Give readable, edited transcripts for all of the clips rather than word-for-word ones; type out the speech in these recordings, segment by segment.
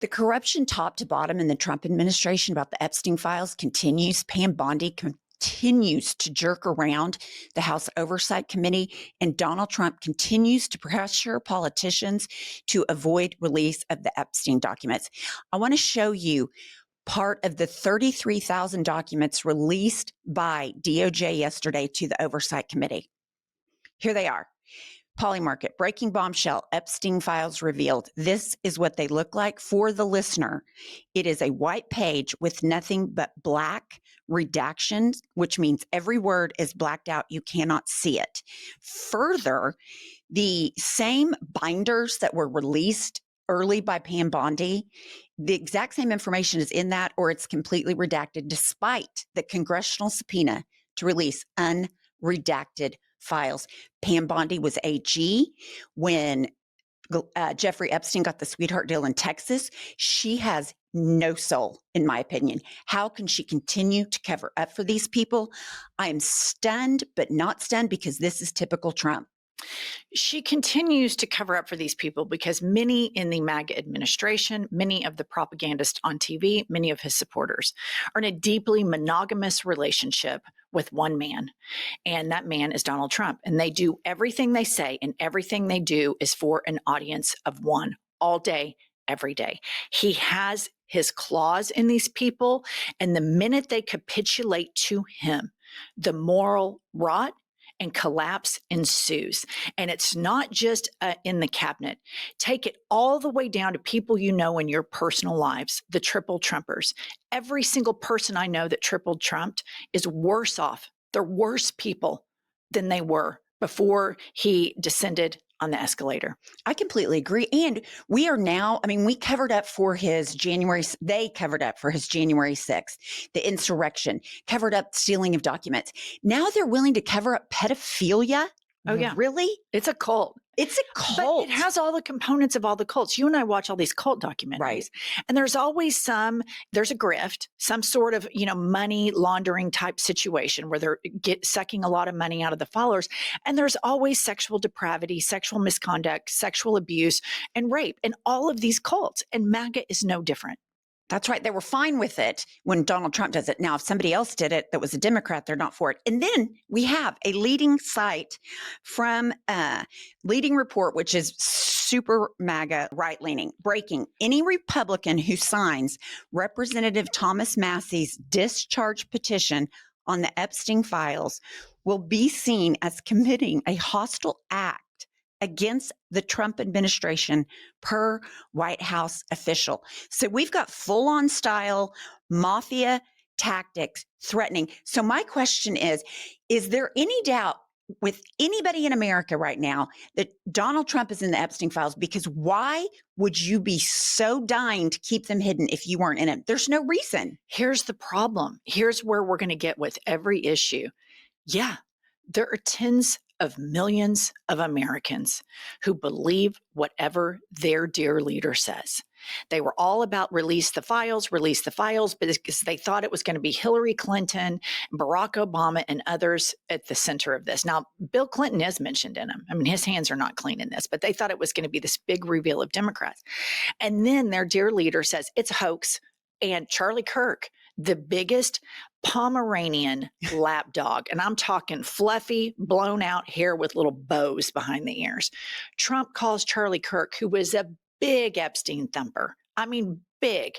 The corruption top to bottom in the Trump administration about the Epstein files continues. Pam Bondi continues to jerk around the House Oversight Committee, and Donald Trump continues to pressure politicians to avoid release of the Epstein documents. I want to show you part of the 33,000 documents released by DOJ yesterday to the Oversight Committee. Here they are. Polymarket, breaking bombshell, Epstein files revealed. This is what they look like for the listener. It is a white page with nothing but black redactions, which means every word is blacked out. You cannot see it. Further, the same binders that were released early by Pam Bondi, the exact same information is in that, or it's completely redacted, despite the congressional subpoena to release unredacted files. Pam Bondi was AG when Jeffrey Epstein got the sweetheart deal in Texas. She has no soul, in my opinion. How can she continue to cover up for these people? I am stunned, but not stunned, because this is typical Trump. She continues to cover up for these people because many in the MAGA administration, many of the propagandists on TV, many of his supporters are in a deeply monogamous relationship with one man. And that man is Donald Trump. And they do everything they say, and everything they do is for an audience of one all day, every day. He has his claws in these people. And the minute they capitulate to him, the moral rot and collapse ensues. And it's not just in the cabinet. Take it all the way down to people you know in your personal lives, the triple Trumpers. Every single person I know that triple Trumped is worse off. They're worse people than they were before he descended on the escalator. I completely agree. And we are now, we covered up for his they covered up for his January 6th, the insurrection, covered up stealing of documents. Now they're willing to cover up pedophilia. Oh, yeah. Really? It's a cult. It's a cult. But it has all the components of all the cults. You and I watch all these cult documentaries. Right. And there's always there's a grift, some sort of, money laundering type situation where they're sucking a lot of money out of the followers. And there's always sexual depravity, sexual misconduct, sexual abuse, and rape in all of these cults. And MAGA is no different. That's right. They were fine with it when Donald Trump does it. Now, if somebody else did it that was a Democrat, they're not for it. And then we have a leading site from Leading Report, which is super MAGA right-leaning, breaking: any Republican who signs Representative Thomas Massey's discharge petition on the Epstein files will be seen as committing a hostile act against the Trump administration, per White House official. So we've got full-on style mafia tactics threatening. So my question is there any doubt with anybody in America right now that Donald Trump is in the Epstein files? Because why would you be so dying to keep them hidden if you weren't in it? There's no reason. Here's the problem. Here's where we're going to get with every issue. Yeah, there are tens of millions of Americans who believe whatever their dear leader says. They were all about release the files, because they thought it was going to be Hillary Clinton, Barack Obama, and others at the center of this. Now, Bill Clinton is mentioned in them. His hands are not clean in this, but they thought it was going to be this big reveal of Democrats. And then their dear leader says it's a hoax. And Charlie Kirk, the biggest Pomeranian lapdog, and I'm talking fluffy, blown out hair with little bows behind the ears. Trump calls Charlie Kirk, who was a big Epstein thumper, big,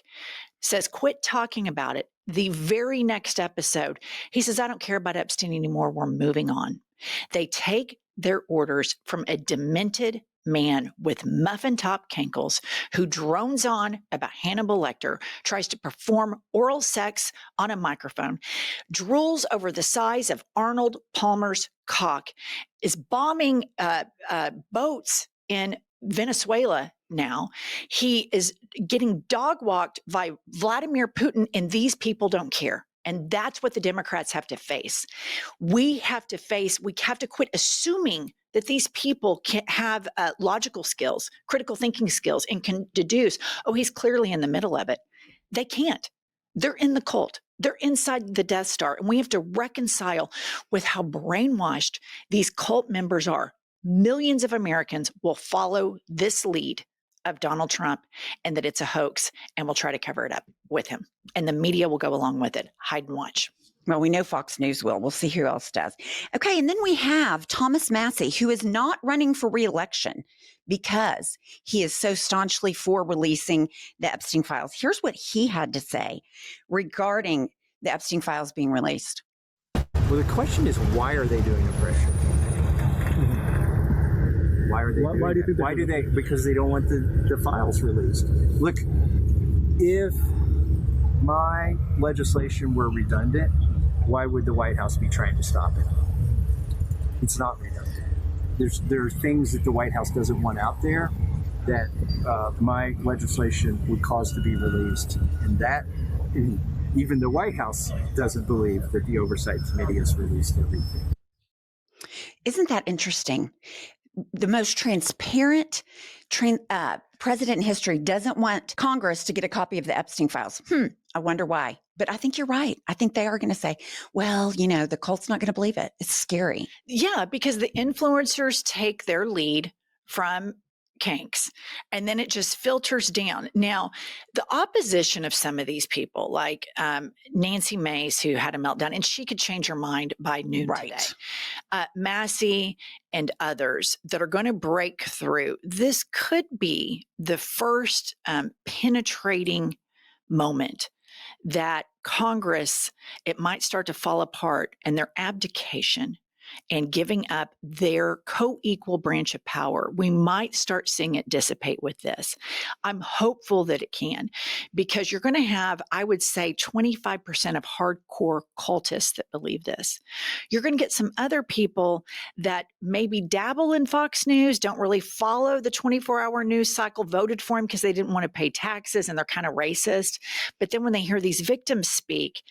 says, quit talking about it. The very next episode, he says, I don't care about Epstein anymore. We're moving on. They take their orders from a demented man with muffin top cankles who drones on about Hannibal Lecter, tries to perform oral sex on a microphone, drools over the size of Arnold Palmer's cock, is bombing boats in Venezuela now. He is getting dog walked by Vladimir Putin, and these people don't care. And that's what the Democrats have to face. We have to quit assuming that these people can have logical skills, critical thinking skills, and can deduce, oh, he's clearly in the middle of it. They can't. They're in the cult. They're inside the Death Star. And we have to reconcile with how brainwashed these cult members are. Millions of Americans will follow this lead of Donald Trump and that it's a hoax, and we'll try to cover it up with him. And the media will go along with it. Hide and watch. Well, we know Fox News will. We'll see who else does. Okay, and then we have Thomas Massie, who is not running for re-election because he is so staunchly for releasing the Epstein files. Here's what he had to say regarding the Epstein files being released. Well, the question is, why are they doing oppression? Why are they doing that? Why do they? Because they don't want the files released. Look, if my legislation were redundant, why would the White House be trying to stop it? It's not redundant. There are things that the White House doesn't want out there that my legislation would cause to be released, and that even the White House doesn't believe that the Oversight Committee has released everything. Isn't that interesting? The most transparent president in history doesn't want Congress to get a copy of the Epstein files. I wonder why. But I think you're right. I think they are going to say, well, you know, the cult's not going to believe it. It's scary. Yeah, because the influencers take their lead from Kanks, and then it just filters down. Now, the opposition of some of these people, like Nancy Mace, who had a meltdown, and she could change her mind by noon today. Massie and others that are going to break through. This could be the first penetrating moment that Congress, it might start to fall apart, and their abdication and giving up their co-equal branch of power. We might start seeing it dissipate with this. I'm hopeful that it can, because you're going to have, I would say, 25% of hardcore cultists that believe this. You're going to get some other people that maybe dabble in Fox News, don't really follow the 24-hour news cycle, voted for him because they didn't want to pay taxes and they're kind of racist. But then when they hear these victims speak,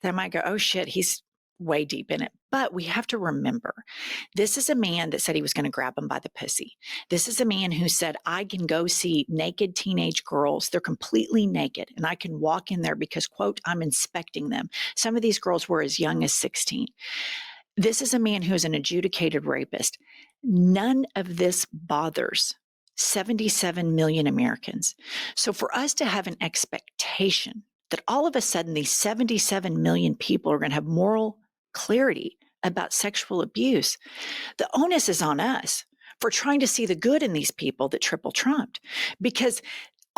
they might go, oh shit, he's way deep in it. But we have to remember, this is a man that said he was going to grab them by the pussy. This is a man who said, I can go see naked teenage girls. They're completely naked, and I can walk in there because, quote, I'm inspecting them. Some of these girls were as young as 16. This is a man who is an adjudicated rapist. None of this bothers 77 million Americans. So for us to have an expectation that all of a sudden these 77 million people are going to have moral clarity about sexual abuse, the onus is on us for trying to see the good in these people that triple trumped, because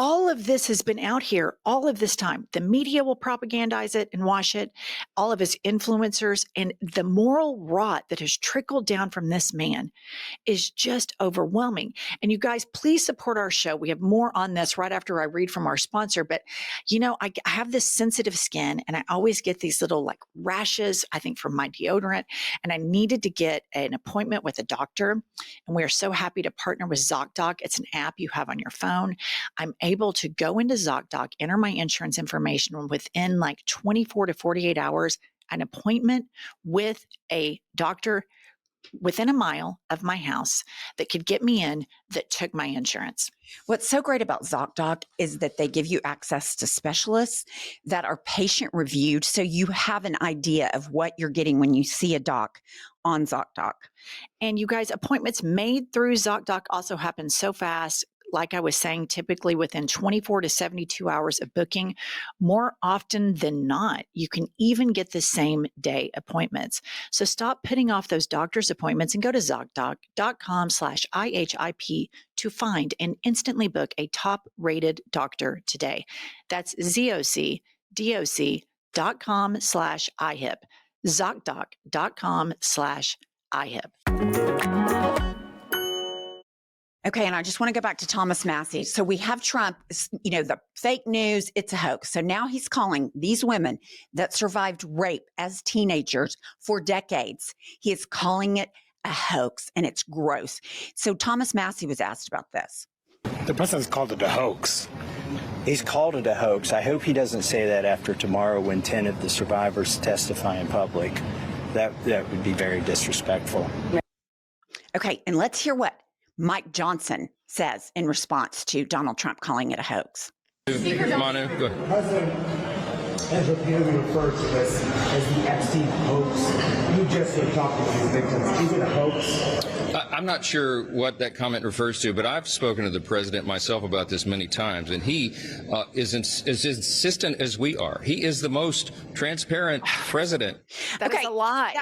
all of this has been out here all of this time. The media will propagandize it and wash it, all of his influencers, and the moral rot that has trickled down from this man is just overwhelming. And you guys, please support our show. We have more on this right after I read from our sponsor. But, you know, I have this sensitive skin, and I always get these little like rashes, I think from my deodorant, and I needed to get an appointment with a doctor. And we are so happy to partner with ZocDoc. It's an app you have on your phone. I'm able to go into ZocDoc, enter my insurance information, and within like 24 to 48 hours, an appointment with a doctor within a mile of my house that could get me in that took my insurance. What's so great about ZocDoc is that they give you access to specialists that are patient reviewed, so you have an idea of what you're getting when you see a doc on ZocDoc. And you guys, appointments made through ZocDoc also happen so fast. Like I was saying, typically within 24 to 72 hours of booking. More often than not, you can even get the same day appointments. So stop putting off those doctor's appointments and go to ZocDoc.com/IHIP to find and instantly book a top-rated doctor today. That's ZocDoc.com/IHIP. ZocDoc.com/IHIP. Okay, and I just want to go back to Thomas Massie. So we have Trump, you know, the fake news, it's a hoax. So now he's calling these women that survived rape as teenagers for decades, he is calling it a hoax, and it's gross. So Thomas Massie was asked about this. The president's called it a hoax. He's called it a hoax. I hope he doesn't say that after tomorrow when 10 of the survivors testify in public. That would be very disrespectful. Okay, and let's hear what Mike Johnson says in response to Donald Trump calling it a hoax. Manu, go ahead. has repeatedly referred to this as the Epstein hoax. You just have talked to these victims. Is it a hoax? I'm not sure what that comment refers to, but I've spoken to the president myself about this many times, and he is as insistent as we are. He is the most transparent president. That is a lie.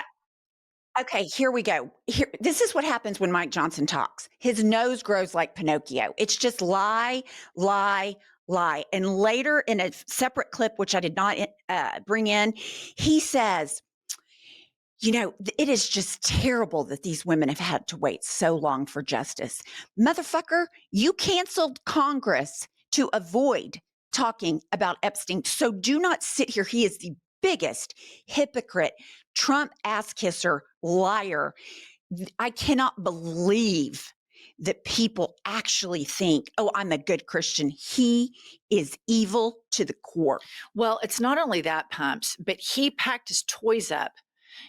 Okay, here we go. This is what happens when Mike Johnson talks. His nose grows like Pinocchio. It's just lie, lie, lie. And later in a separate clip, which I did not bring in, he says, you know, it is just terrible that these women have had to wait so long for justice. Motherfucker, you canceled Congress to avoid talking about Epstein. So do not sit here. He is the biggest hypocrite, Trump ass kisser, liar. I cannot believe that people actually think, oh, I'm a good Christian. He is evil to the core. Well, it's not only that, Pumps, but he packed his toys up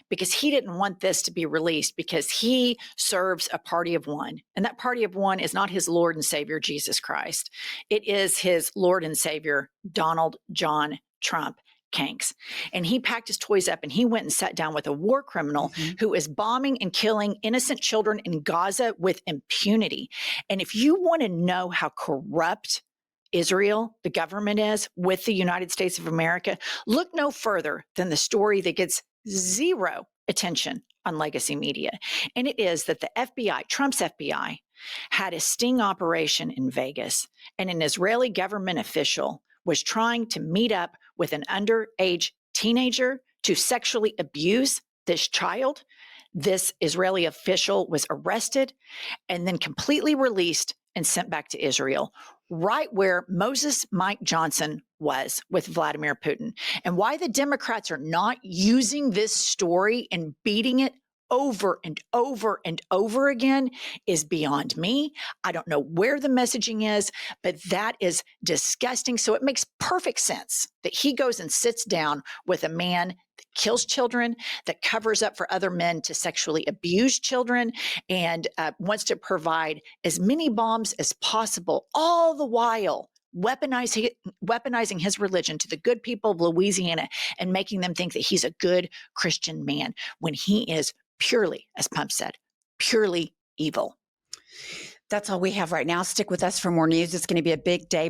because he didn't want this to be released because he serves a party of one. And that party of one is not his Lord and Savior, Jesus Christ. It is his Lord and Savior, Donald John Trump. Kanks. And he packed his toys up and he went and sat down with a war criminal who is bombing and killing innocent children in Gaza with impunity. And if you want to know how corrupt Israel, the government, is with the United States of America, look no further than the story that gets zero attention on legacy media. And it is that the FBI, Trump's FBI, had a sting operation in Vegas, and an Israeli government official was trying to meet up with an underage teenager to sexually abuse this child. This Israeli official was arrested and then completely released and sent back to Israel, right where Moses Mike Johnson was with Vladimir Putin. And why the Democrats are not using this story and beating it over and over and over again is beyond me. I don't know where the messaging is, but that is disgusting. So it makes perfect sense that he goes and sits down with a man that kills children, that covers up for other men to sexually abuse children, and wants to provide as many bombs as possible, all the while weaponizing his religion to the good people of Louisiana and making them think that he's a good Christian man when he is purely, as Pump said, purely evil. That's all we have right now. Stick with us for more news. It's going to be a big day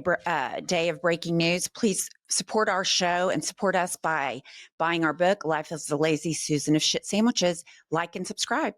of breaking news. Please support our show and support us by buying our book, Life is the Lazy Susan of Shit Sandwiches. Like and subscribe.